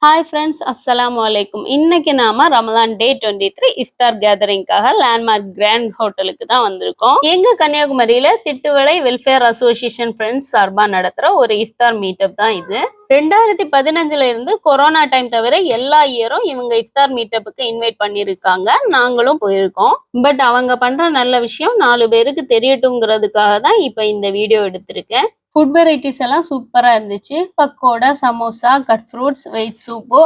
Hi friends, அஸ்ஸலாமு அலைக்கும். இன்னைக்கு நாம ரமலான் டே 23 இஃப்தார் கேதரிங்காக லேண்ட்மார்க் கிராண்ட் ஹோட்டலுக்கு தான் வந்திருக்கோம். எங்க கன்னியாகுமரியில திட்டுவளை வெல்ஃபேர் அசோசியேஷன் ஃப்ரெண்ட்ஸ் சார்பா நடத்துற ஒரு இஃப்தார் மீட்டப் தான் இது. 2015 இருந்து கொரோனா டைம் தவிர எல்லா இயரும் இவங்க இஃப்தார் மீட்டப்புக்கு இன்வைட் பண்ணியிருக்காங்க. நாங்களும் போயிருக்கோம். பட் அவங்க பண்ற நல்ல விஷயம் 4 பேருக்கு தெரியட்டுங்கிறதுக்காக தான் இப்ப இந்த வீடியோ எடுத்திருக்கேன். ஃபுட் வெரைட்டிஸ் எல்லாம் சூப்பரா இருந்துச்சு. Pakoda, samosa, cut fruits, veg soup,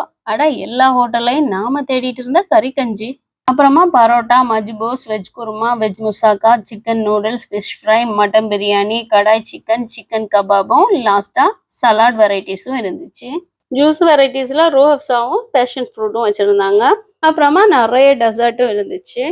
எல்லா ஹோட்டல்லையும் நாம தேடிட்டு இருந்த கறி கஞ்சி, அப்புறமா பரோட்டா, மஜ்பூஸ், veg kurma, veg moussaka, chicken noodles, fish fry, mutton biryani, kadai chicken, chicken கபாபும், லாஸ்டா சலாட் வெரைட்டிஸும் இருந்துச்சு. ஜூஸ் வெரைட்டிஸ்ல ரோஹப்ஸாவும் பேஷன் ஃப்ரூட்டும் வச்சிருந்தாங்க. அப்புறமா நிறைய டெசர்ட்டும் இருந்துச்சு.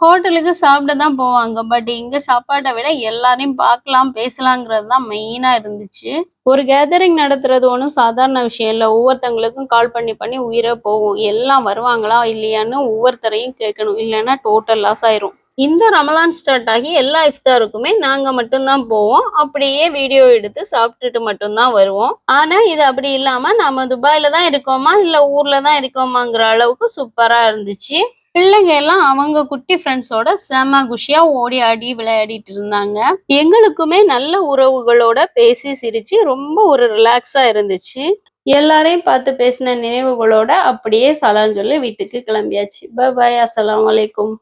ஹோட்டலுக்கு சாப்பிட தான் போவாங்க. பட் இங்க சாப்பாட்டை விட எல்லாரையும் பார்க்கலாம், பேசலாங்கிறது தான் மெயினா இருந்துச்சு. ஒரு கேதரிங் நடத்துறது ஒன்றும் சாதாரண விஷயம் இல்லை. ஒவ்வொருத்தவங்களுக்கும் கால் பண்ணி உயிரை போகும். எல்லாம் வருவாங்களா இல்லையான்னு ஒவ்வொருத்தரையும் கேட்கணும். இல்லைன்னா டோட்டல் லாஸ் ஆயிரும். இந்த ரமலான் ஸ்டார்ட் ஆகி எல்லா இஃப்தாருக்குமே நாங்க மட்டும்தான் போவோம். அப்படியே வீடியோ எடுத்து சாப்பிட்டுட்டு மட்டும்தான் வருவோம். ஆனா இது அப்படி இல்லாம நம்ம துபாயில தான் இருக்கோமா இல்ல ஊர்ல தான் இருக்கோமாங்கிற அளவுக்கு சூப்பரா இருந்துச்சு. பிள்ளைங்க எல்லாம் அவங்க குட்டி ஃப்ரெண்ட்ஸோட செம குஷியா ஓடி ஆடி விளையாடிட்டு இருந்தாங்க. எங்களுக்குமே நல்ல உறவுகளோட பேசி சிரிச்சு ரொம்ப ஒரு ரிலாக்ஸா இருந்துச்சு. எல்லாரையும் பார்த்து பேசின நினைவுகளோட அப்படியே சலான் சொல்லி வீட்டுக்கு கிளம்பியாச்சு. பாய், அஸ்ஸலாமு அலைக்கும்.